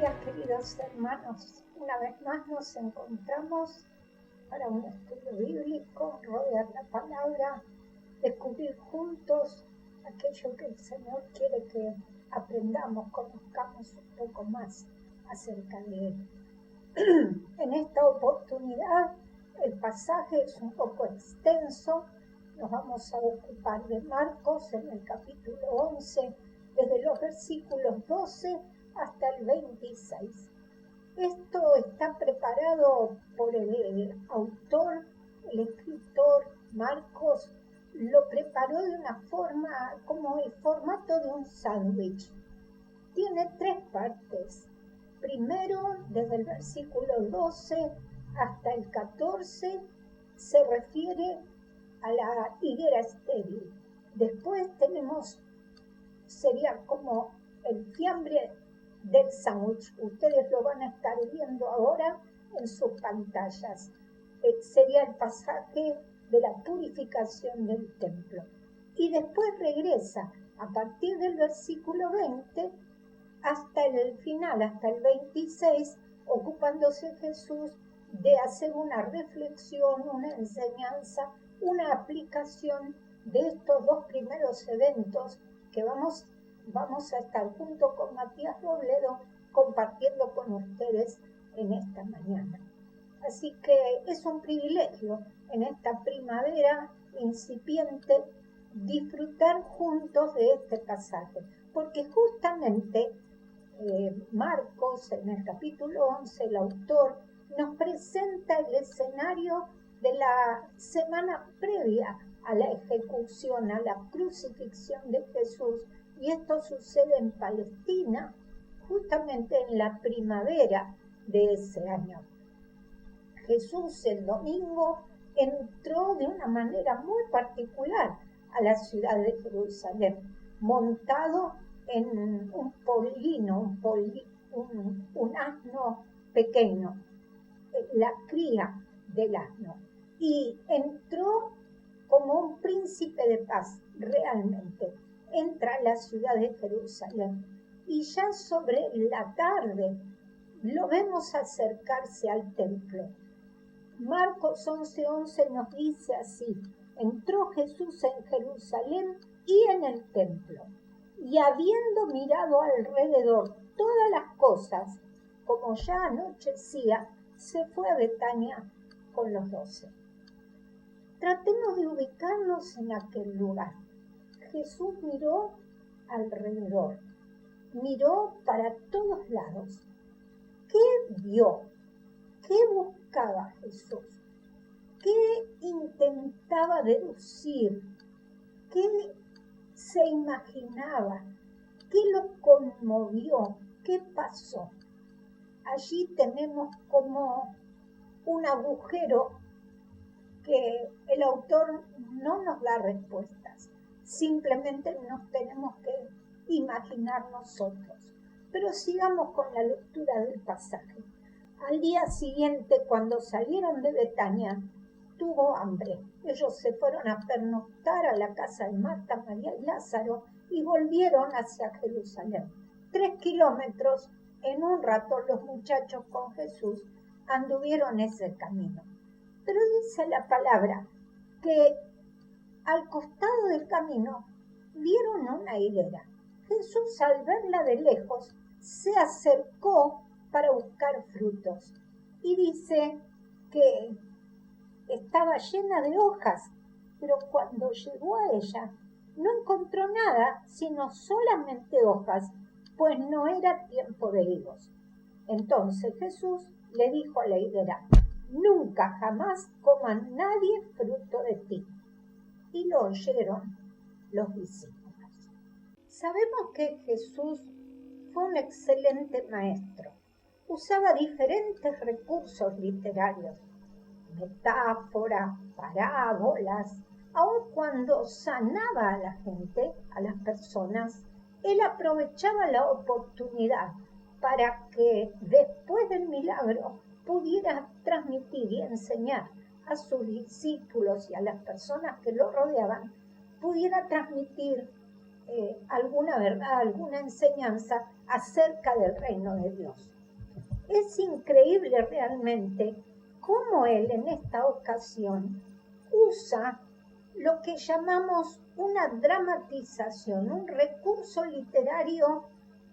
días, queridos hermanos. Una vez más nos encontramos para un estudio bíblico, rodear la palabra, descubrir juntos aquello que el Señor quiere que aprendamos, conozcamos un poco más acerca de Él. En esta oportunidad el pasaje es un poco extenso. Nos vamos a ocupar de Marcos en el capítulo 11, desde los versículos 12 hasta el 26. Esto está preparado por el autor, el escritor Marcos. Lo preparó de una forma como el formato de un sándwich. Tiene 3 partes. Primero, desde el versículo 12 hasta el 14, se refiere a la higuera estéril. Después sería como el fiambre del sándwich. Ustedes lo van a estar viendo ahora en sus pantallas. Sería el pasaje de la purificación del templo. Y después regresa a partir del versículo 20 hasta el final, hasta el 26, ocupándose Jesús de hacer una reflexión, una enseñanza, una aplicación de estos 2 primeros eventos que vamos a estar junto con Matías Robledo compartiendo con ustedes en esta mañana. Así que es un privilegio en esta primavera incipiente disfrutar juntos de este pasaje, porque justamente Marcos, en el capítulo 11, el autor nos presenta el escenario de la semana previa a la ejecución, a la crucifixión de Jesús, y esto sucede en Palestina, justamente en la primavera de ese año. Jesús el domingo entró de una manera muy particular a la ciudad de Jerusalén, montado en un polino, un asno pequeño, la cría del asno, y entró como un príncipe de paz, realmente. Entra a la ciudad de Jerusalén y ya sobre la tarde lo vemos acercarse al templo. Marcos 11:11 nos dice así: entró Jesús en Jerusalén y en el templo, y habiendo mirado alrededor todas las cosas, como ya anochecía, se fue a Betania con los 12. Tratemos de ubicarnos en aquel lugar. Jesús miró alrededor, miró para todos lados. ¿Qué vio? ¿Qué buscaba Jesús? ¿Qué intentaba deducir? ¿Qué se imaginaba? ¿Qué lo conmovió? ¿Qué pasó? Allí tenemos como un agujero que el autor no nos da respuestas. Simplemente nos tenemos que imaginar nosotros. Pero sigamos con la lectura del pasaje. Al día siguiente, cuando salieron de Betania, tuvo hambre. Ellos se fueron a pernoctar a la casa de Marta, María y Lázaro y volvieron hacia Jerusalén. 3 kilómetros, en un rato los muchachos con Jesús anduvieron ese camino. Pero dice la palabra que al costado del camino vieron una higuera. Jesús, al verla de lejos, se acercó para buscar frutos. Y dice que estaba llena de hojas, pero cuando llegó a ella no encontró nada, sino solamente hojas, pues no era tiempo de higos. Entonces Jesús le dijo a la higuera: nunca jamás coma nadie fruto de ti. Y lo oyeron los discípulos. Sabemos que Jesús fue un excelente maestro. Usaba diferentes recursos literarios, metáforas, parábolas. Aun cuando sanaba a la gente, a las personas, él aprovechaba la oportunidad para que después del milagro pudiera transmitir y enseñar a sus discípulos y a las personas que lo rodeaban, pudiera transmitir alguna verdad, alguna enseñanza acerca del reino de Dios. Es increíble realmente cómo él en esta ocasión usa lo que llamamos una dramatización, un recurso literario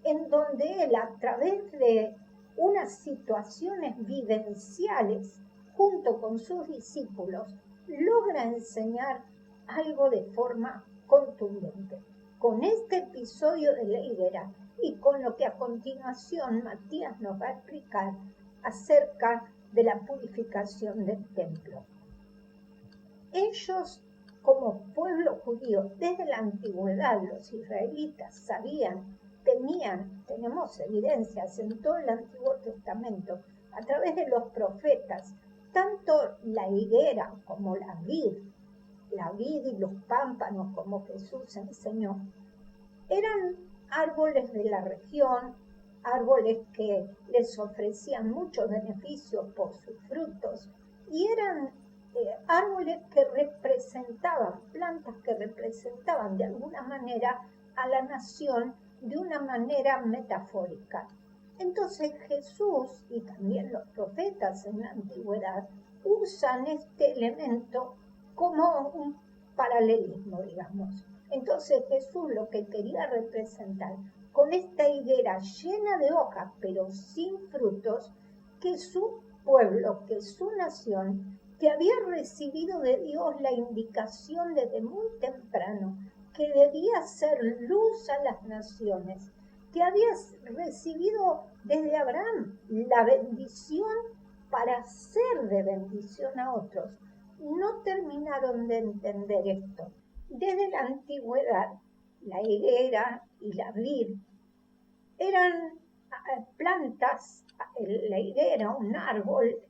en donde él, a través de unas situaciones vivenciales junto con sus discípulos, logra enseñar algo de forma contundente. Con este episodio de la higuera y con lo que a continuación Matías nos va a explicar acerca de la purificación del templo. Ellos, como pueblo judío, desde la antigüedad, los israelitas sabían, temían, tenemos evidencias en todo el Antiguo Testamento, a través de los profetas, tanto la higuera como la vid y los pámpanos, como Jesús enseñó, eran árboles de la región, árboles que les ofrecían muchos beneficios por sus frutos, y eran árboles que representaban, plantas que representaban de alguna manera a la nación de una manera metafórica. Entonces Jesús y también los profetas en la antigüedad usan este elemento como un paralelismo, digamos. Entonces Jesús lo que quería representar con esta higuera llena de hojas pero sin frutos, que su pueblo, que su nación, que había recibido de Dios la indicación desde muy temprano que debía ser luz a las naciones, que había recibido desde Abraham la bendición para ser de bendición a otros, no terminaron de entender esto. Desde la antigüedad, la higuera y la vid eran plantas, la higuera, un árbol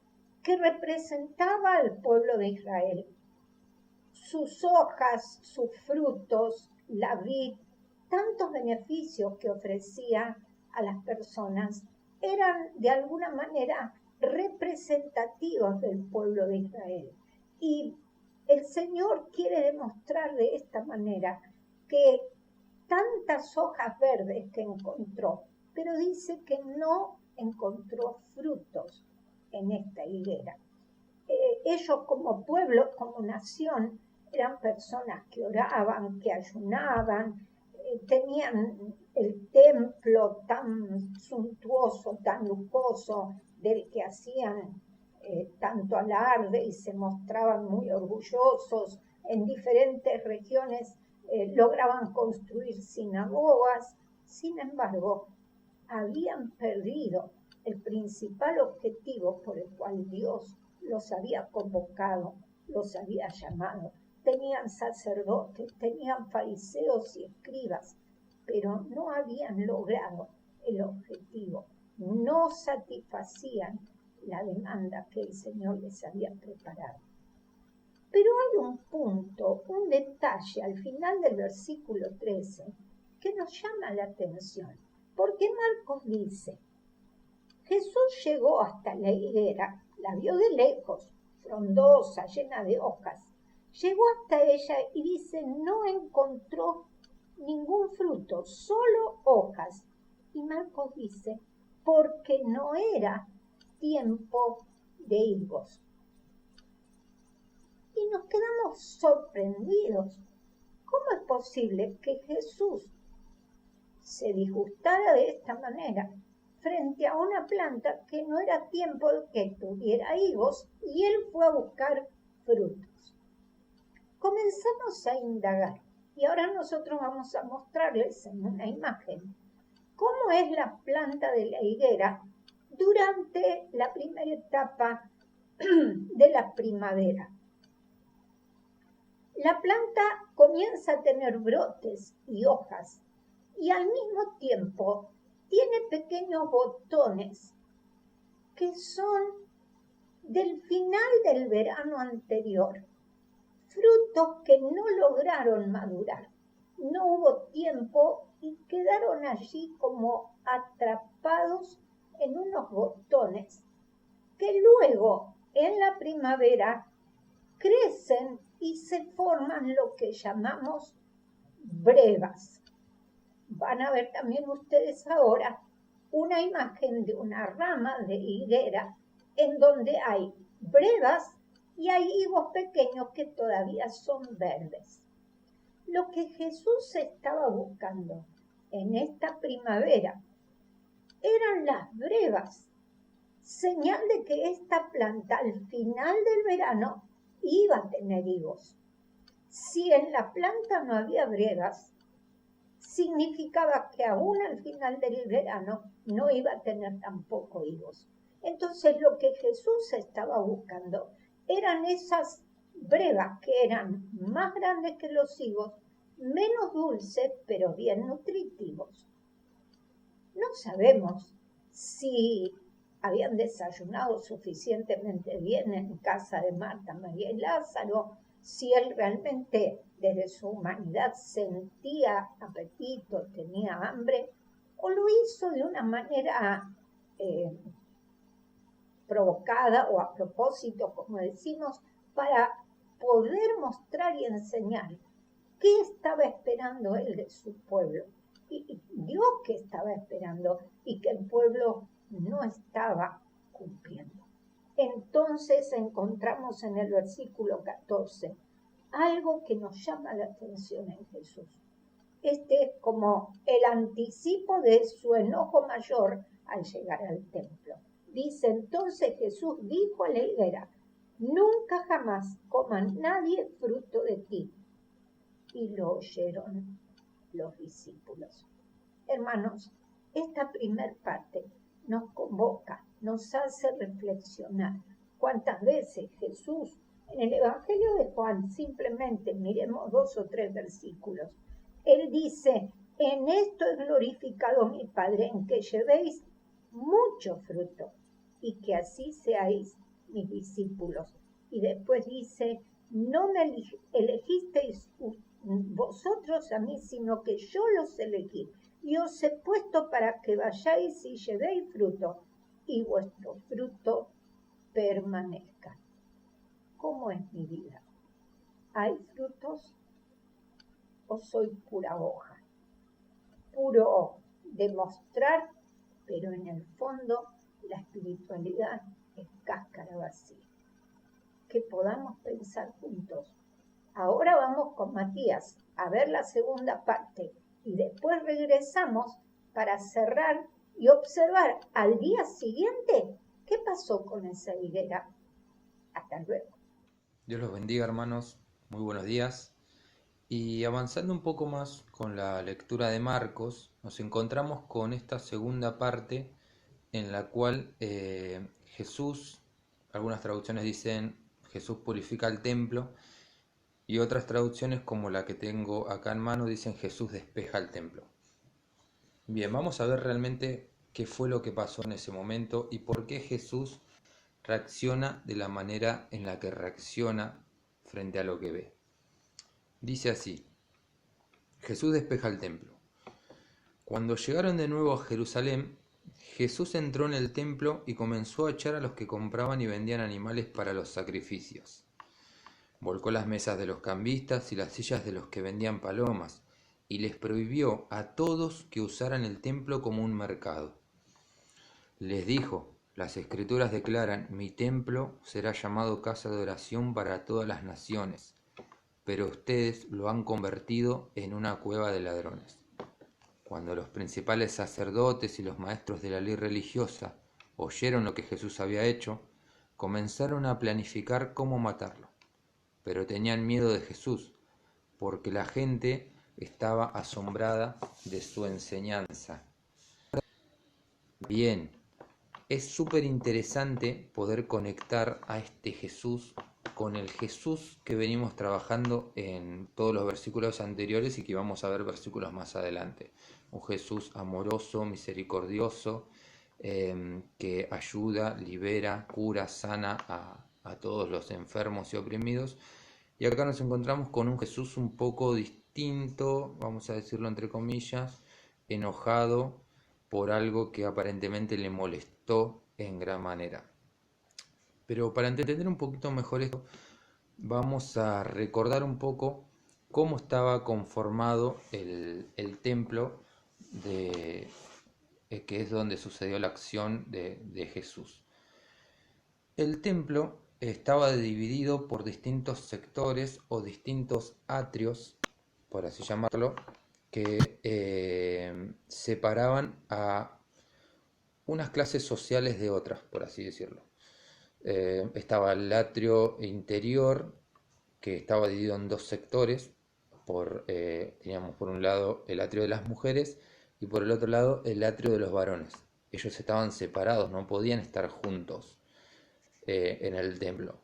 que representaba al pueblo de Israel. Sus hojas, sus frutos, la vid, tantos beneficios que ofrecía a las personas, eran de alguna manera representativos del pueblo de Israel. Y el Señor quiere demostrar de esta manera que tantas hojas verdes que encontró, pero dice que no encontró frutos en esta higuera. Ellos como pueblo, como nación, eran personas que oraban, que ayunaban, tenían el templo tan suntuoso, tan lujoso, del que hacían tanto alarde y se mostraban muy orgullosos. En diferentes regiones lograban construir sinagogas. Sin embargo, habían perdido el principal objetivo por el cual Dios los había convocado, los había llamado. Tenían sacerdotes, tenían fariseos y escribas, pero no habían logrado el objetivo, no satisfacían la demanda que el Señor les había preparado. Pero hay un punto, un detalle al final del versículo 13 que nos llama la atención, porque Marcos dice: Jesús llegó hasta la higuera, la vio de lejos, frondosa, llena de hojas. Llegó hasta ella y dice, no encontró ningún fruto, solo hojas. Y Marcos dice, porque no era tiempo de higos. Y nos quedamos sorprendidos. ¿Cómo es posible que Jesús se disgustara de esta manera frente a una planta que no era tiempo de que tuviera higos y él fue a buscar frutos? Comenzamos a indagar y ahora nosotros vamos a mostrarles en una imagen cómo es la planta de la higuera durante la primera etapa de la primavera. La planta comienza a tener brotes y hojas y al mismo tiempo tiene pequeños botones que son del final del verano anterior, frutos que no lograron madurar. No hubo tiempo y quedaron allí como atrapados en unos botones que luego en la primavera crecen y se forman lo que llamamos brevas. Van a ver también ustedes ahora una imagen de una rama de higuera en donde hay brevas y hay higos pequeños que todavía son verdes. Lo que Jesús estaba buscando en esta primavera eran las brevas, señal de que esta planta al final del verano iba a tener higos. Si en la planta no había brevas, significaba que aún al final del verano no iba a tener tampoco higos. Entonces lo que Jesús estaba buscando eran esas brevas que eran más grandes que los higos, menos dulces, pero bien nutritivos. No sabemos si habían desayunado suficientemente bien en casa de Marta, María y Lázaro, si él realmente desde su humanidad sentía apetito, tenía hambre, o lo hizo de una manera provocada o a propósito, como decimos, para poder mostrar y enseñar qué estaba esperando él de su pueblo. Y Dios que estaba esperando y que el pueblo no estaba cumpliendo. Entonces encontramos en el versículo 14 algo que nos llama la atención en Jesús. Este es como el anticipo de su enojo mayor al llegar al templo. Dice entonces Jesús dijo a la higuera, nunca jamás coma nadie fruto de ti. Y lo oyeron los discípulos. Hermanos, esta primer parte nos convoca, nos hace reflexionar. ¿Cuántas veces Jesús, en el Evangelio de Juan, simplemente miremos 2 o 3 versículos, él dice, en esto es glorificado mi Padre, en que llevéis mucho fruto y que así seáis mis discípulos. Y después dice, no me elegisteis vosotros a mí, sino que yo los elegí y os he puesto para que vayáis y llevéis fruto y vuestro fruto permanezca. ¿Cómo es mi vida? ¿Hay frutos o soy pura hoja? Puro demostrar, pero en el fondo la espiritualidad es cáscara vacía. Que podamos pensar juntos. Ahora vamos con Matías a ver la segunda parte y después regresamos para cerrar y observar al día siguiente qué pasó con esa higuera. Hasta luego. Dios los bendiga, hermanos. Muy buenos días. Y avanzando un poco más con la lectura de Marcos, nos encontramos con esta segunda parte en la cual Jesús, algunas traducciones dicen Jesús purifica el templo y otras traducciones como la que tengo acá en mano dicen Jesús despeja el templo. Bien, vamos a ver realmente qué fue lo que pasó en ese momento y por qué Jesús reacciona de la manera en la que reacciona frente a lo que ve. Dice así, Jesús despeja el templo. Cuando llegaron de nuevo a Jerusalén, Jesús entró en el templo y comenzó a echar a los que compraban y vendían animales para los sacrificios. Volcó las mesas de los cambistas y las sillas de los que vendían palomas, y les prohibió a todos que usaran el templo como un mercado. Les dijo, las Escrituras declaran, mi templo será llamado casa de oración para todas las naciones, pero ustedes lo han convertido en una cueva de ladrones. Cuando los principales sacerdotes y los maestros de la ley religiosa oyeron lo que Jesús había hecho, comenzaron a planificar cómo matarlo. Pero tenían miedo de Jesús, porque la gente estaba asombrada de su enseñanza. Bien, es súper interesante poder conectar a este Jesús con el Jesús que venimos trabajando en todos los versículos anteriores y que vamos a ver versículos más adelante. Un Jesús amoroso, misericordioso, que ayuda, libera, cura, sana a todos los enfermos y oprimidos. Y acá nos encontramos con un Jesús un poco distinto, vamos a decirlo entre comillas, enojado por algo que aparentemente le molestó en gran manera. Pero para entender un poquito mejor esto, vamos a recordar un poco cómo estaba conformado el templo que es donde sucedió la acción de Jesús. El templo estaba dividido por distintos sectores o distintos atrios, por así llamarlo, que separaban a unas clases sociales de otras, por así decirlo. Estaba el atrio interior, que estaba dividido en dos sectores. Teníamos por un lado el atrio de las mujeres y por el otro lado el atrio de los varones. Ellos estaban separados, no podían estar juntos en el templo.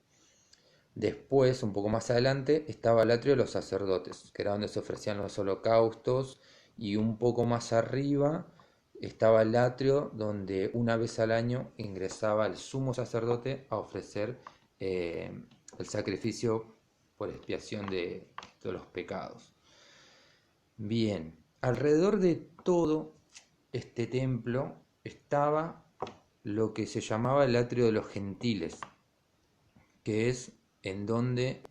Después, un poco más adelante, estaba el atrio de los sacerdotes, que era donde se ofrecían los holocaustos, y un poco más arriba estaba el atrio donde una vez al año ingresaba el sumo sacerdote a ofrecer el sacrificio por expiación de los pecados. Bien, alrededor de todo este templo estaba lo que se llamaba el atrio de los gentiles, que es en donde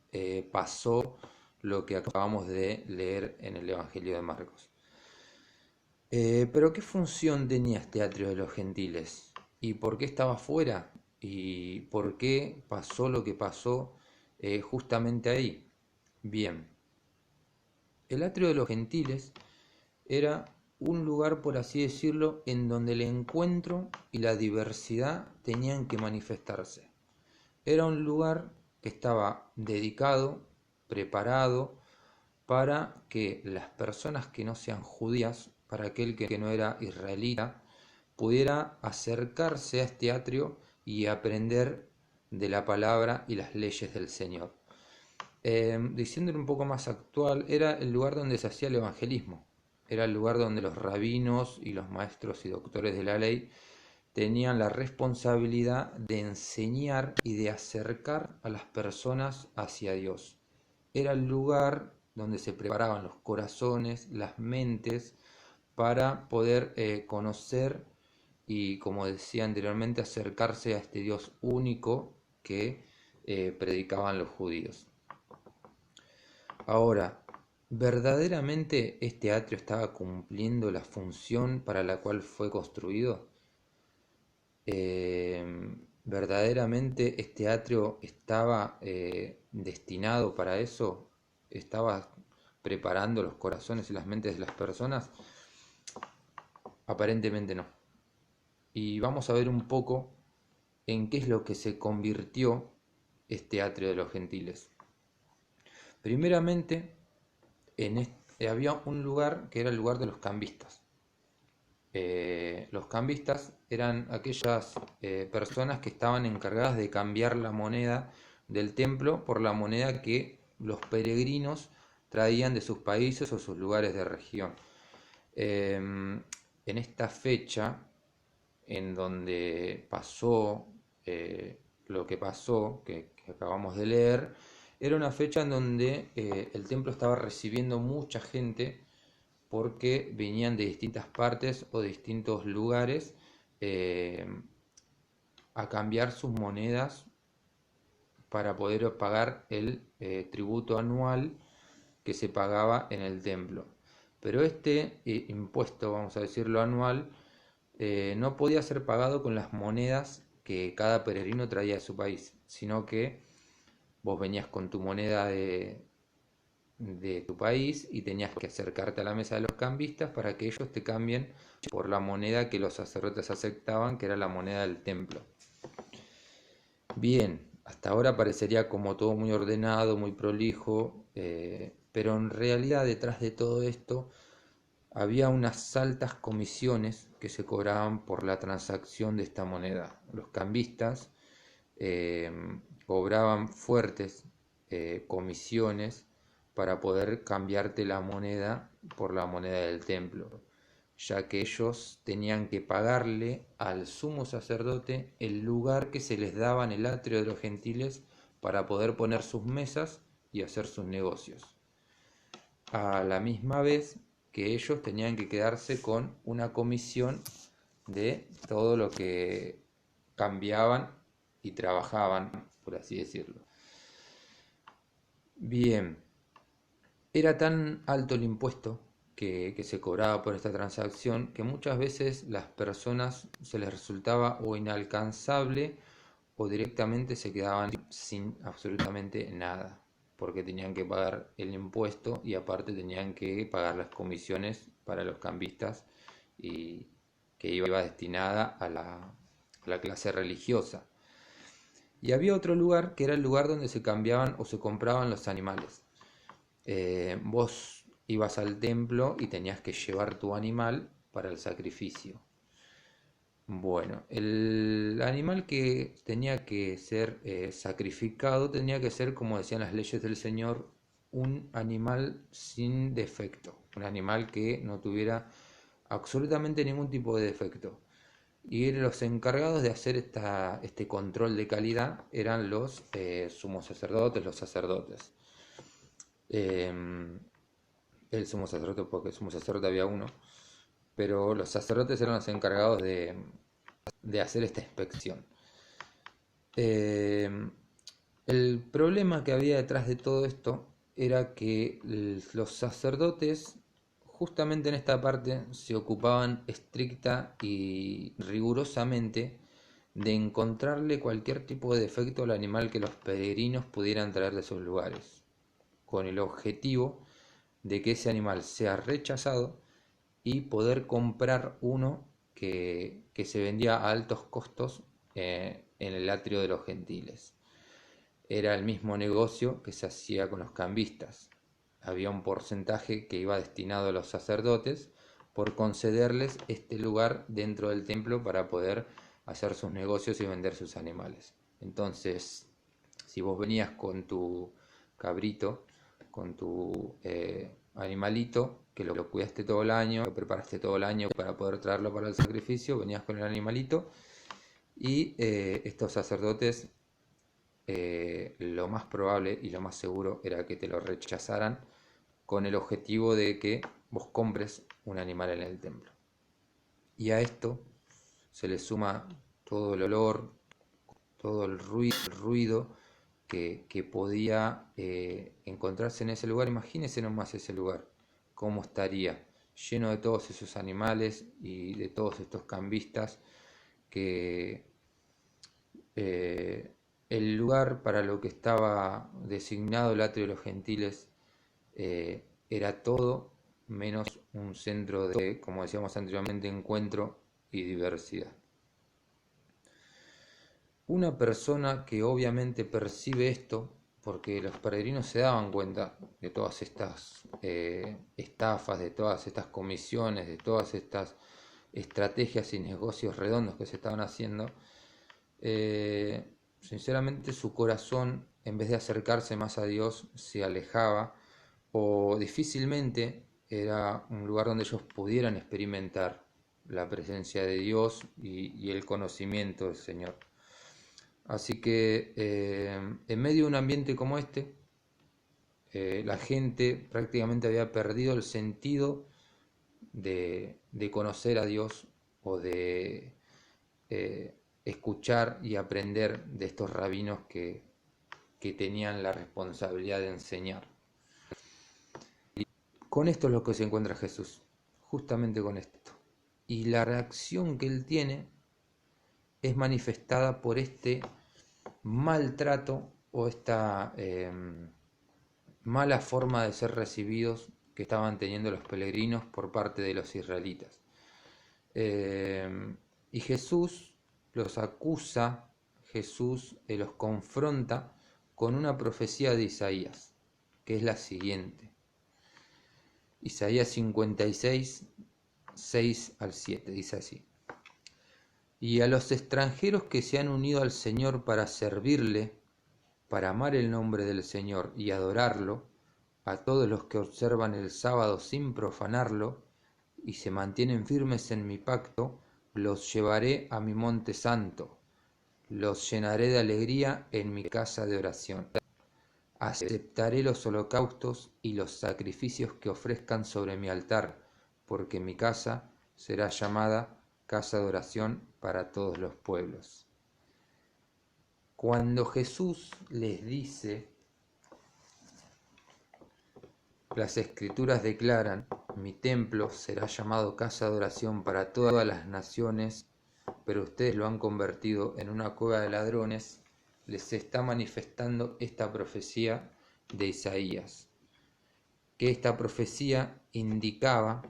pasó lo que acabamos de leer en el Evangelio de Marcos. Pero ¿qué función tenía este atrio de los gentiles? ¿Y por qué estaba fuera? ¿Y por qué pasó lo que pasó justamente ahí? Bien, el atrio de los gentiles era un lugar, por así decirlo, en donde el encuentro y la diversidad tenían que manifestarse. Era un lugar que estaba dedicado, preparado para que las personas que no sean judías, para aquel que no era israelita, pudiera acercarse a este atrio y aprender de la palabra y las leyes del Señor. Diciéndolo un poco más actual, era el lugar donde se hacía el evangelismo, era el lugar donde los rabinos y los maestros y doctores de la ley tenían la responsabilidad de enseñar y de acercar a las personas hacia Dios. Era el lugar donde se preparaban los corazones, las mentes, para poder conocer y, como decía anteriormente, acercarse a este Dios único que predicaban los judíos. Ahora, ¿verdaderamente este atrio estaba cumpliendo la función para la cual fue construido? ¿Verdaderamente este atrio estaba destinado para eso? ¿Estaba preparando los corazones y las mentes de las personas? Aparentemente no. Y vamos a ver un poco en qué es lo que se convirtió este atrio de los gentiles. Primeramente, había un lugar que era el lugar de los cambistas. Los cambistas eran aquellas personas que estaban encargadas de cambiar la moneda del templo por la moneda que los peregrinos traían de sus países o sus lugares de región. En esta fecha, en donde pasó lo que pasó, que acabamos de leer, era una fecha en donde el templo estaba recibiendo mucha gente porque venían de distintas partes o de distintos lugares a cambiar sus monedas para poder pagar el tributo anual que se pagaba en el templo. Pero este impuesto, vamos a decirlo, anual, no podía ser pagado con las monedas que cada peregrino traía de su país, sino que vos venías con tu moneda de tu país y tenías que acercarte a la mesa de los cambistas para que ellos te cambien por la moneda que los sacerdotes aceptaban, que era la moneda del templo. Bien, hasta ahora parecería como todo muy ordenado, muy prolijo, pero en realidad detrás de todo esto había unas altas comisiones que se cobraban por la transacción de esta moneda. Los cambistas cobraban fuertes comisiones para poder cambiarte la moneda por la moneda del templo, ya que ellos tenían que pagarle al sumo sacerdote el lugar que se les daba en el atrio de los gentiles para poder poner sus mesas y hacer sus negocios. A la misma vez que ellos tenían que quedarse con una comisión de todo lo que cambiaban y trabajaban, por así decirlo. Bien, era tan alto el impuesto que se cobraba por esta transacción, que muchas veces las personas se les resultaba o inalcanzable o directamente se quedaban sin absolutamente nada, porque tenían que pagar el impuesto y aparte tenían que pagar las comisiones para los cambistas, y que iba destinada a la clase religiosa. Y había otro lugar que era el lugar donde se cambiaban o se compraban los animales. Vos ibas al templo y tenías que llevar tu animal para el sacrificio. Bueno, el animal que tenía que ser sacrificado tenía que ser, como decían las leyes del Señor, un animal sin defecto, un animal que no tuviera absolutamente ningún tipo de defecto. Y los encargados de hacer este control de calidad eran los sumos sacerdotes, los sacerdotes. El sumo sacerdote, porque el sumo sacerdote había uno, pero los sacerdotes eran los encargados de hacer esta inspección. El problema que había detrás de todo esto era que los sacerdotes, justamente en esta parte, se ocupaban estricta y rigurosamente de encontrarle cualquier tipo de defecto al animal que los peregrinos pudieran traer de sus lugares, con el objetivo de que ese animal sea rechazado y poder comprar uno que se vendía a altos costos en el atrio de los gentiles. Era el mismo negocio que se hacía con los cambistas. Había un porcentaje que iba destinado a los sacerdotes por concederles este lugar dentro del templo para poder hacer sus negocios y vender sus animales. Entonces, si vos venías con tu cabrito, con tu animalito, que lo cuidaste todo el año, lo preparaste todo el año para poder traerlo para el sacrificio, venías con el animalito y estos sacerdotes, lo más probable y lo más seguro era que te lo rechazaran con el objetivo de que vos compres un animal en el templo. Y a esto se le suma todo el olor, todo el ruido que podía encontrarse en ese lugar. Imagínense nomás ese lugar, cómo estaría, lleno de todos esos animales y de todos estos cambistas, que el lugar para lo que estaba designado el atrio de los gentiles era todo menos un centro de, como decíamos anteriormente, encuentro y diversidad. Una persona que obviamente percibe esto, porque los peregrinos se daban cuenta de todas estas estafas, de todas estas comisiones, de todas estas estrategias y negocios redondos que se estaban haciendo, sinceramente su corazón, en vez de acercarse más a Dios, se alejaba, o difícilmente era un lugar donde ellos pudieran experimentar la presencia de Dios y el conocimiento del Señor. Así que en medio de un ambiente como este, la gente prácticamente había perdido el sentido de conocer a Dios o de escuchar y aprender de estos rabinos que tenían la responsabilidad de enseñar. Y con esto es lo que se encuentra Jesús, justamente con esto. Y la reacción que él tiene es manifestada por este maltrato o esta mala forma de ser recibidos que estaban teniendo los peregrinos por parte de los israelitas. Y Jesús los acusa, Jesús los confronta con una profecía de Isaías, que es la siguiente. Isaías 56, 6 al 7, dice así: Y a los extranjeros que se han unido al Señor para servirle, para amar el nombre del Señor y adorarlo, a todos los que observan el sábado sin profanarlo y se mantienen firmes en mi pacto, los llevaré a mi monte santo, los llenaré de alegría en mi casa de oración. Aceptaré los holocaustos y los sacrificios que ofrezcan sobre mi altar, porque mi casa será llamada casa de oración para todos los pueblos. Cuando Jesús les dice, las Escrituras declaran, mi templo será llamado casa de oración para todas las naciones, pero ustedes lo han convertido en una cueva de ladrones, les está manifestando esta profecía de Isaías, que esta profecía indicaba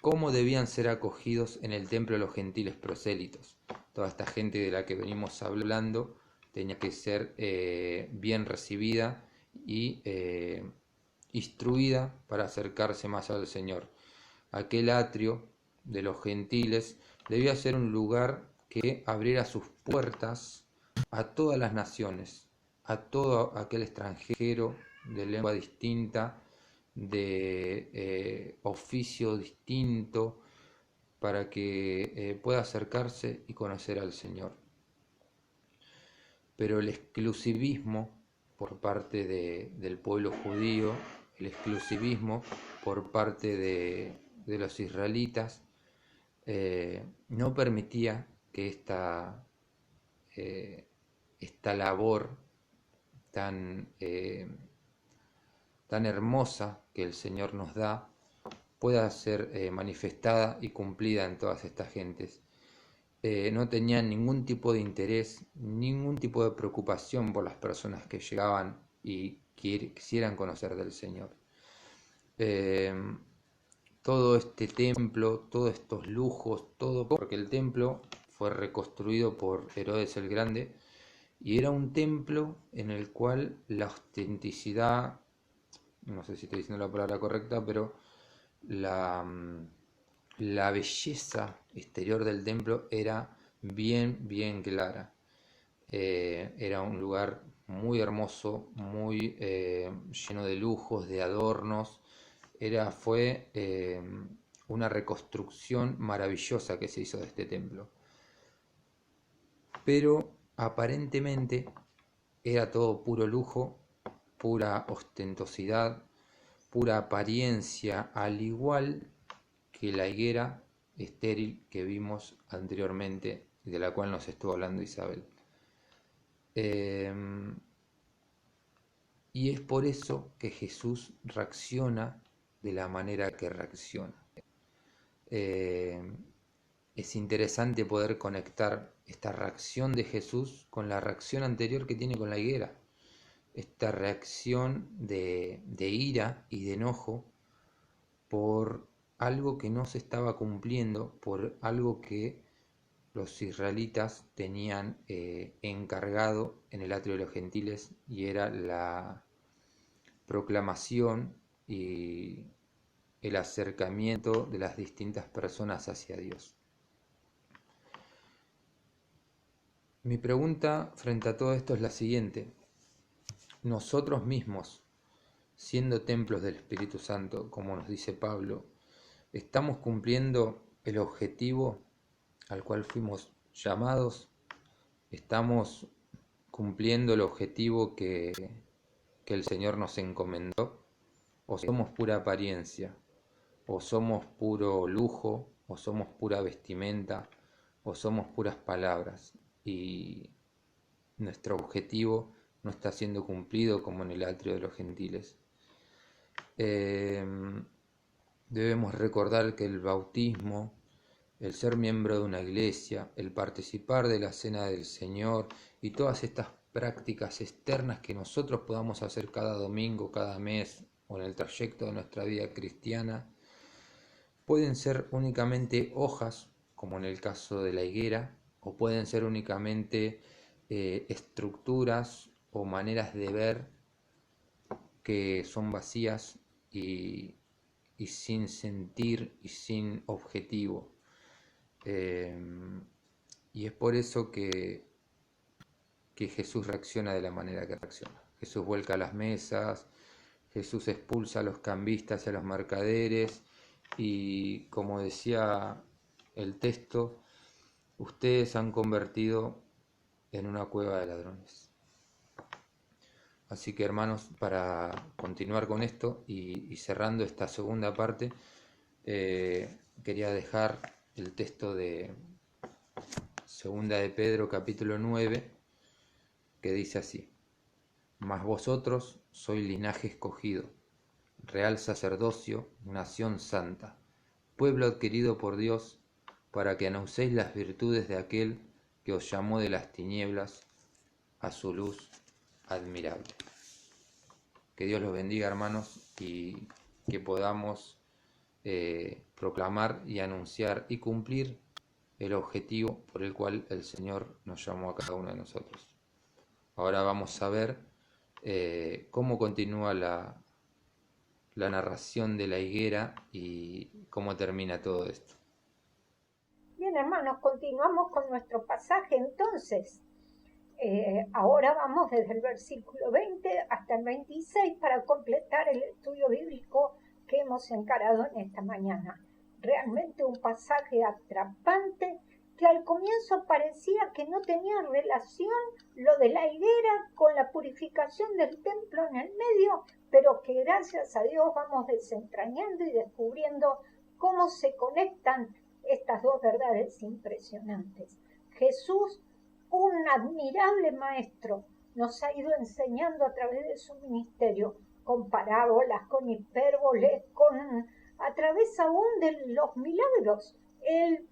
cómo debían ser acogidos en el templo los gentiles prosélitos. Toda esta gente de la que venimos hablando tenía que ser bien recibida y instruida para acercarse más al Señor. Aquel atrio de los gentiles debía ser un lugar que abriera sus puertas a todas las naciones, a todo aquel extranjero de lengua distinta, de oficio distinto, para que pueda acercarse y conocer al Señor. Pero el exclusivismo por parte del pueblo judío, el exclusivismo por parte de los israelitas, no permitía que esta labor tan hermosa que el Señor nos da pueda ser manifestada y cumplida en todas estas gentes. No tenían ningún tipo de interés, ningún tipo de preocupación por las personas que llegaban y quisieran conocer del Señor. Todo este templo, todos estos lujos, todo porque el templo fue reconstruido por Herodes el Grande y era un templo en el cual la autenticidad, no sé si estoy diciendo la palabra correcta, pero la belleza exterior del templo era bien clara. Era un lugar muy hermoso, muy lleno de lujos, de adornos. Fue una reconstrucción maravillosa que se hizo de este templo. Pero aparentemente era todo puro lujo, pura ostentosidad, pura apariencia, al igual que la higuera estéril que vimos anteriormente y de la cual nos estuvo hablando Isabel. Y es por eso que Jesús reacciona de la manera que reacciona. Es interesante poder conectar esta reacción de Jesús con la reacción anterior que tiene con la higuera. Esta reacción de ira y de enojo por algo que no se estaba cumpliendo, por algo que los israelitas tenían encargado en el atrio de los gentiles, y era la proclamación y el acercamiento de las distintas personas hacia Dios. Mi pregunta frente a todo esto es la siguiente: nosotros mismos, siendo templos del Espíritu Santo, como nos dice Pablo, ¿estamos cumpliendo el objetivo al cual fuimos llamados? ¿Estamos cumpliendo el objetivo que el Señor nos encomendó? ¿O somos pura apariencia? ¿O somos puro lujo? ¿O somos pura vestimenta? ¿O somos puras palabras? Y nuestro objetivo no está siendo cumplido como en el atrio de los gentiles. Debemos recordar que el bautismo, el ser miembro de una iglesia, el participar de la cena del Señor y todas estas prácticas externas que nosotros podamos hacer cada domingo, cada mes o en el trayecto de nuestra vida cristiana, pueden ser únicamente hojas, como en el caso de la higuera, o pueden ser únicamente estructuras o maneras de ver que son vacías y sin sentir y sin objetivo. Y es por eso que Jesús reacciona de la manera que reacciona. Jesús vuelca las mesas, Jesús expulsa a los cambistas y a los mercaderes, y como decía el texto, ustedes han convertido en una cueva de ladrones. Así que, hermanos, para continuar con esto y cerrando esta segunda parte, quería dejar el texto de Segunda de Pedro capítulo 9, que dice así: mas vosotros sois linaje escogido, real sacerdocio, nación santa, pueblo adquirido por Dios, para que anunciéis las virtudes de aquel que os llamó de las tinieblas a su luz admirable. Que Dios los bendiga, hermanos, y que podamos proclamar y anunciar y cumplir el objetivo por el cual el Señor nos llamó a cada uno de nosotros. Ahora vamos a ver cómo continúa la narración de la higuera y cómo termina todo esto. Bien, hermanos, continuamos con nuestro pasaje entonces. Ahora vamos desde el versículo 20 hasta el 26 para completar el estudio bíblico que hemos encarado en esta mañana. Realmente un pasaje atrapante que al comienzo parecía que no tenía relación lo de la higuera con la purificación del templo en el medio, pero que gracias a Dios vamos desentrañando y descubriendo cómo se conectan estas dos verdades impresionantes. Jesús, un admirable maestro, nos ha ido enseñando a través de su ministerio, con parábolas, con hipérboles, a través aún de los milagros. Él,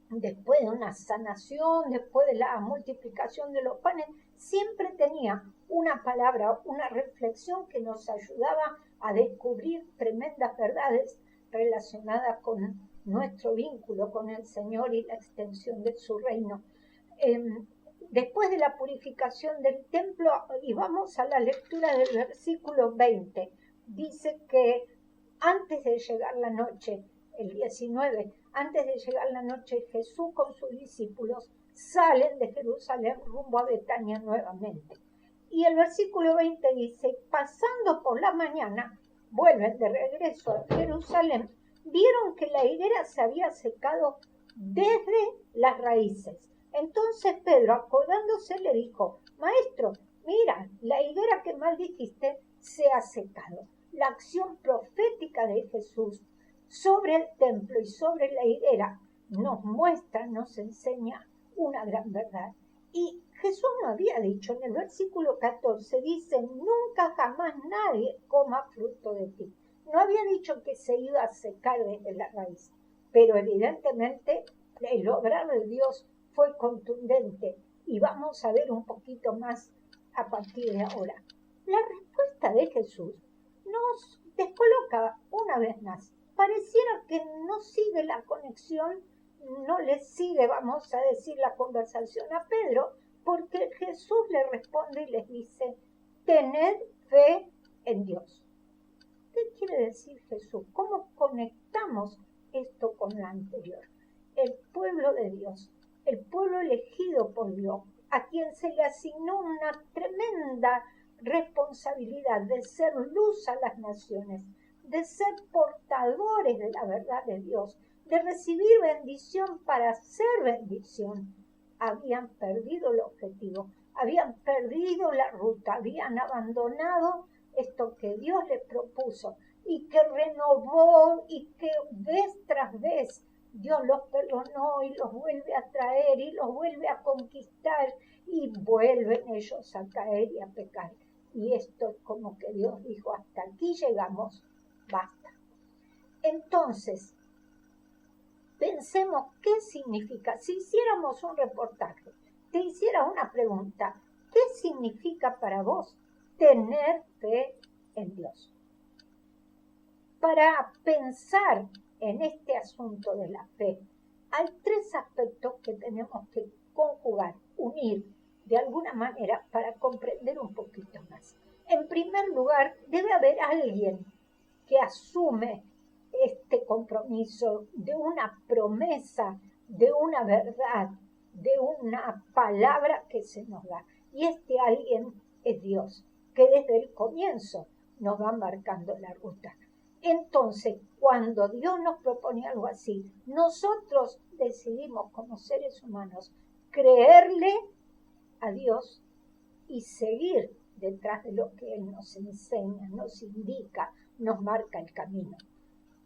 después de una sanación, después de la multiplicación de los panes, siempre tenía una palabra, una reflexión que nos ayudaba a descubrir tremendas verdades relacionadas con nuestro vínculo con el Señor y la extensión de su reino. Después de la purificación del templo, y vamos a la lectura del versículo 20, dice que antes de llegar la noche, el 19, antes de llegar la noche, Jesús con sus discípulos salen de Jerusalén rumbo a Betania nuevamente. Y el versículo 20 dice, pasando por la mañana, vuelven de regreso a Jerusalén, vieron que la higuera se había secado desde las raíces. Entonces Pedro, acordándose, le dijo, Maestro, mira, la higuera que maldijiste se ha secado. La acción profética de Jesús sobre el templo y sobre la higuera nos muestra, nos enseña una gran verdad. Y Jesús no había dicho, en el versículo 14 dice, nunca jamás nadie coma fruto de ti. No había dicho que se iba a secar desde la raíz, pero evidentemente el obrar de Dios fue contundente y vamos a ver un poquito más a partir de ahora. La respuesta de Jesús nos descoloca una vez más. Pareciera que no sigue la conexión, no le sigue, vamos a decir, la conversación a Pedro, porque Jesús le responde y les dice, tened fe en Dios. ¿Qué quiere decir Jesús? ¿Cómo conectamos esto con lo anterior? El pueblo de Dios, el pueblo elegido por Dios, a quien se le asignó una tremenda responsabilidad de ser luz a las naciones, de ser portadores de la verdad de Dios, de recibir bendición para ser bendición, habían perdido el objetivo, habían perdido la ruta, habían abandonado esto que Dios les propuso y que renovó y que vez tras vez Dios los perdonó y los vuelve a traer y los vuelve a conquistar y vuelven ellos a caer y a pecar. Y esto es como que Dios dijo, hasta aquí llegamos, basta. Entonces, pensemos qué significa, si hiciéramos un reportaje, te hiciera una pregunta, ¿qué significa para vos tener fe en Dios? Para pensar en este asunto de la fe, hay tres aspectos que tenemos que conjugar, unir de alguna manera para comprender un poquito más. En primer lugar, debe haber alguien que asume este compromiso de una promesa, de una verdad, de una palabra que se nos da. Y este alguien es Dios, que desde el comienzo nos va marcando la ruta. Entonces, cuando Dios nos propone algo así, nosotros decidimos como seres humanos creerle a Dios y seguir detrás de lo que Él nos enseña, nos indica, nos marca el camino.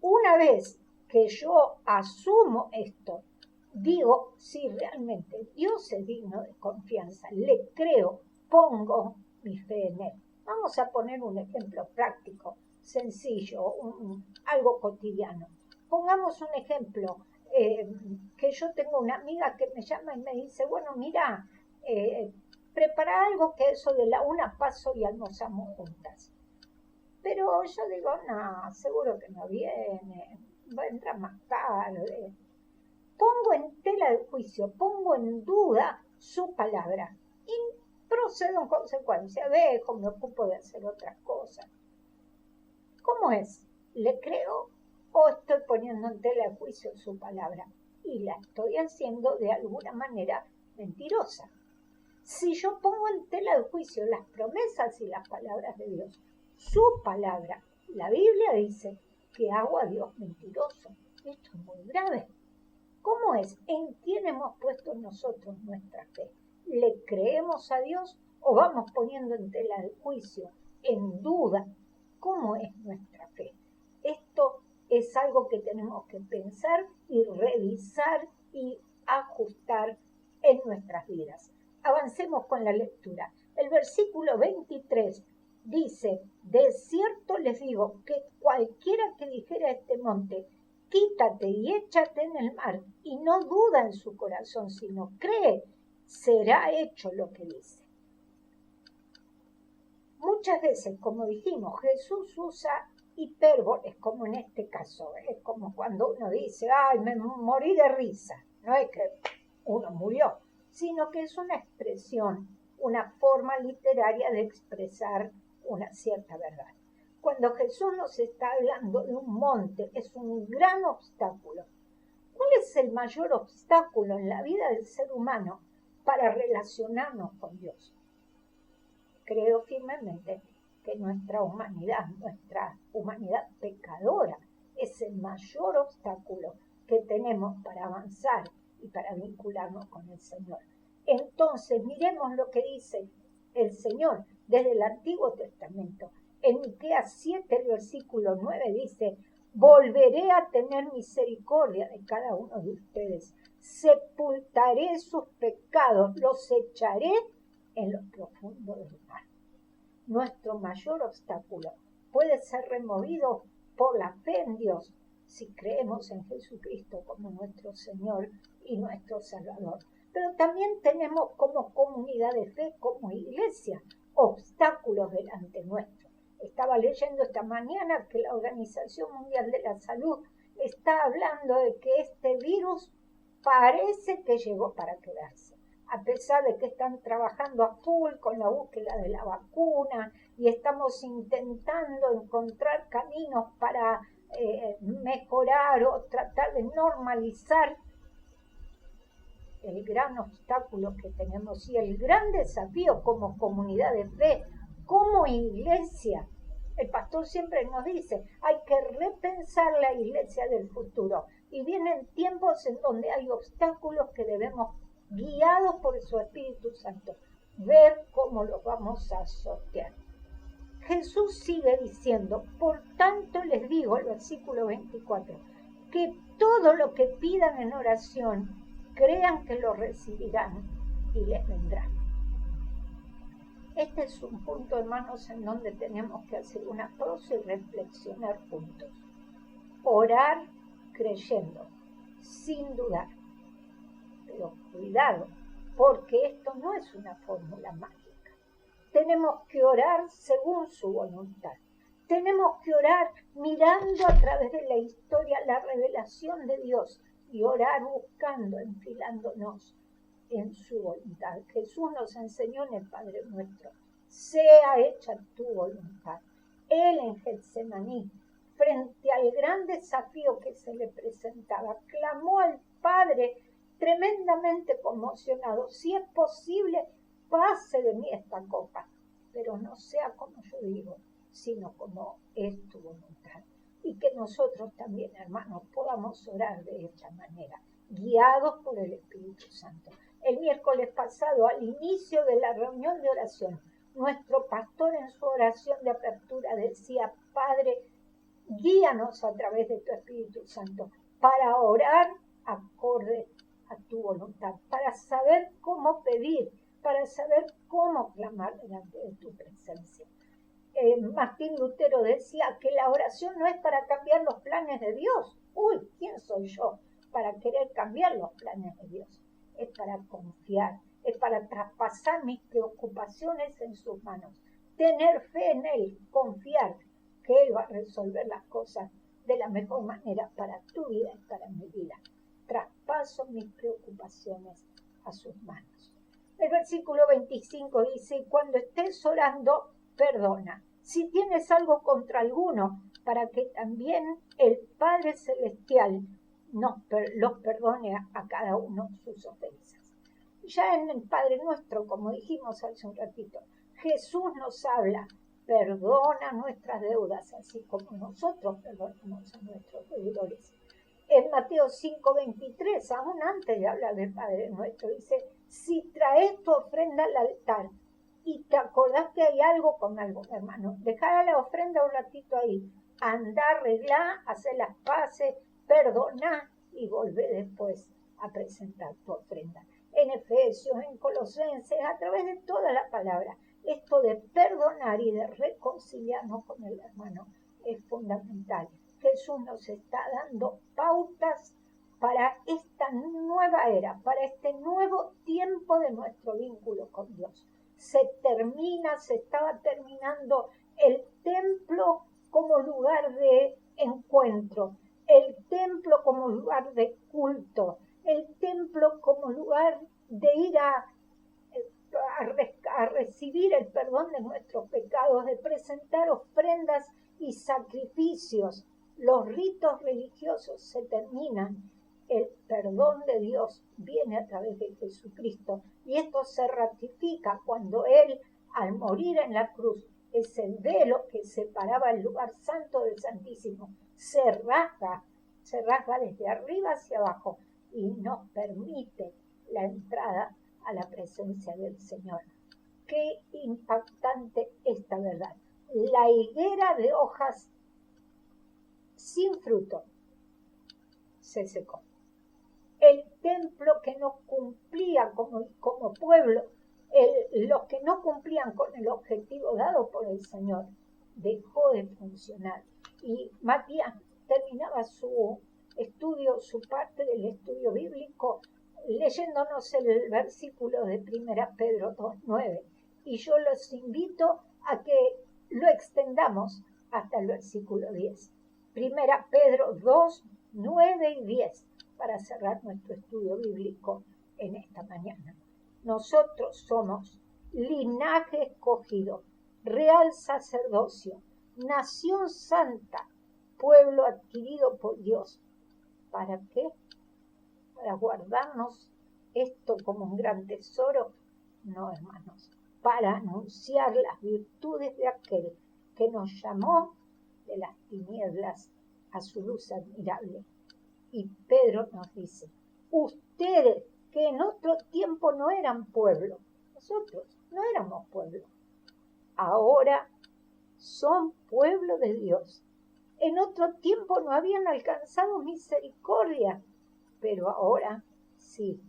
Una vez que yo asumo esto, digo, si realmente Dios es digno de confianza, le creo, pongo mi fe en Él. Vamos a poner un ejemplo práctico. sencillo, algo cotidiano. Pongamos un ejemplo, que yo tengo una amiga que me llama y me dice, bueno, mira, prepara algo que eso de la una paso y almorzamos juntas. Pero yo digo, no, seguro que no viene, vendrá más tarde. Pongo en tela de juicio, pongo en duda su palabra y procedo en consecuencia, dejo, me ocupo de hacer otras cosas. ¿Cómo es? ¿Le creo o estoy poniendo en tela de juicio su palabra? Y la estoy haciendo de alguna manera mentirosa. Si yo pongo en tela de juicio las promesas y las palabras de Dios, su palabra, la Biblia dice que hago a Dios mentiroso. Esto es muy grave. ¿Cómo es? ¿En quién hemos puesto nosotros nuestra fe? ¿Le creemos a Dios o vamos poniendo en tela de juicio, en duda, cómo es nuestra fe? Esto es algo que tenemos que pensar y revisar y ajustar en nuestras vidas. Avancemos con la lectura. El versículo 23 dice, de cierto les digo que cualquiera que dijera a este monte, quítate y échate en el mar, y no duda en su corazón, sino cree, será hecho lo que dice. Muchas veces, como dijimos, Jesús usa hipérboles, como en este caso. Es como cuando uno dice, ay, me morí de risa. No es que uno murió, sino que es una expresión, una forma literaria de expresar una cierta verdad. Cuando Jesús nos está hablando de un monte, es un gran obstáculo. ¿Cuál es el mayor obstáculo en la vida del ser humano para relacionarnos con Dios? Creo firmemente que nuestra humanidad pecadora, es el mayor obstáculo que tenemos para avanzar y para vincularnos con el Señor. Entonces, miremos lo que dice el Señor desde el Antiguo Testamento. En Miqueas 7, el versículo 9 dice, volveré a tener misericordia de cada uno de ustedes, sepultaré sus pecados, los echaré en lo profundo del mar. Nuestro mayor obstáculo puede ser removido por la fe en Dios si creemos en Jesucristo como nuestro Señor y nuestro Salvador. Pero también tenemos como comunidad de fe, como iglesia, obstáculos delante nuestro. Estaba leyendo esta mañana que la Organización Mundial de la Salud está hablando de que este virus parece que llegó para quedarse. A pesar de que están trabajando a full con la búsqueda de la vacuna y estamos intentando encontrar caminos para mejorar o tratar de normalizar, el gran obstáculo que tenemos y el gran desafío como comunidad de fe, como iglesia. El pastor siempre nos dice, hay que repensar la iglesia del futuro. Y vienen tiempos en donde hay obstáculos que debemos, guiados por su Espíritu Santo, ver cómo los vamos a sortear. Jesús sigue diciendo, por tanto les digo, el versículo 24, que todo lo que pidan en oración, crean que lo recibirán y les vendrá. Este es un punto, hermanos, en donde tenemos que hacer una pausa y reflexionar juntos. Orar creyendo, sin dudar. Pero cuidado, porque esto no es una fórmula mágica. Tenemos que orar según su voluntad. Tenemos que orar mirando a través de la historia la revelación de Dios y orar buscando, enfilándonos en su voluntad. Jesús nos enseñó en el Padre Nuestro, sea hecha tu voluntad. Él en Getsemaní, frente al gran desafío que se le presentaba, clamó al Padre tremendamente conmocionado, si es posible, pase de mí esta copa, pero no sea como yo digo, sino como es tu voluntad. Y que nosotros también, hermanos, podamos orar de esta manera, guiados por el Espíritu Santo. El miércoles pasado, al inicio de la reunión de oración, nuestro pastor en su oración de apertura decía, Padre, guíanos a través de tu Espíritu Santo para orar acorde a tu voluntad, para saber cómo pedir, para saber cómo clamar delante de tu presencia. Martín Lutero decía que la oración no es para cambiar los planes de Dios. Uy, ¿quién soy yo para querer cambiar los planes de Dios? Es para confiar, es para traspasar mis preocupaciones en sus manos, tener fe en Él, confiar que Él va a resolver las cosas de la mejor manera para tu vida y para mi vida. Traspaso mis preocupaciones a sus manos. El versículo 25 dice, cuando estés orando, perdona. Si tienes algo contra alguno, para que también el Padre Celestial los perdone a cada uno sus ofensas. Ya en el Padre Nuestro, como dijimos hace un ratito, Jesús nos habla, perdona nuestras deudas, así como nosotros perdonamos a nuestros deudores. En Mateo 5:23, aún antes de hablar del Padre Nuestro, dice, si traes tu ofrenda al altar y te acordás que hay algo con algún hermano, dejá la ofrenda un ratito ahí, andá, arreglá, hacé las paces, perdoná y volvé después a presentar tu ofrenda. En Efesios, en Colosenses, a través de toda la palabra, esto de perdonar y de reconciliarnos con el hermano es fundamental. Jesús nos está dando pautas para esta nueva era, para este nuevo tiempo de nuestro vínculo con Dios. Se estaba terminando el templo como lugar de encuentro, el templo como lugar de culto, el templo como lugar de ir a recibir el perdón de nuestros pecados, de presentar ofrendas y sacrificios. Los ritos religiosos se terminan, el perdón de Dios viene a través de Jesucristo y esto se ratifica cuando Él, al morir en la cruz, ese velo que separaba el lugar santo del santísimo, se rasga desde arriba hacia abajo y nos permite la entrada a la presencia del Señor. Qué impactante esta verdad. La higuera de hojas sin fruto se secó. El templo que no cumplía como pueblo, los que no cumplían con el objetivo dado por el Señor, dejó de funcionar. Y Matías terminaba su estudio, su parte del estudio bíblico, leyéndonos el versículo de 1 Pedro 2:9. Y yo los invito a que lo extendamos hasta el versículo 10. 1 Pedro 2:9 y 10, para cerrar nuestro estudio bíblico en esta mañana. Nosotros somos linaje escogido, real sacerdocio, nación santa, pueblo adquirido por Dios. ¿Para qué? Para guardarnos esto como un gran tesoro. No, hermanos, para anunciar las virtudes de aquel que nos llamó de las tinieblas a su luz admirable. Y Pedro nos dice, ustedes que en otro tiempo no eran pueblo, nosotros no éramos pueblo, ahora son pueblo de Dios. En otro tiempo no habían alcanzado misericordia, pero ahora sí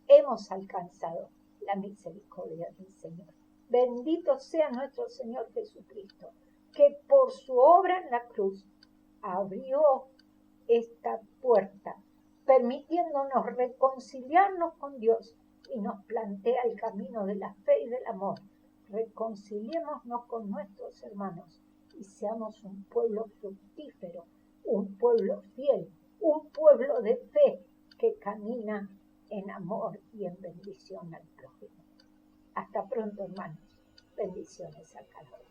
hemos alcanzado la misericordia del Señor. Bendito sea nuestro Señor Jesucristo, que por su obra en la cruz abrió esta puerta, permitiéndonos reconciliarnos con Dios y nos plantea el camino de la fe y del amor. Reconciliémonos con nuestros hermanos y seamos un pueblo fructífero, un pueblo fiel, un pueblo de fe que camina en amor y en bendición al prójimo. Hasta pronto, hermanos. Bendiciones a cada uno.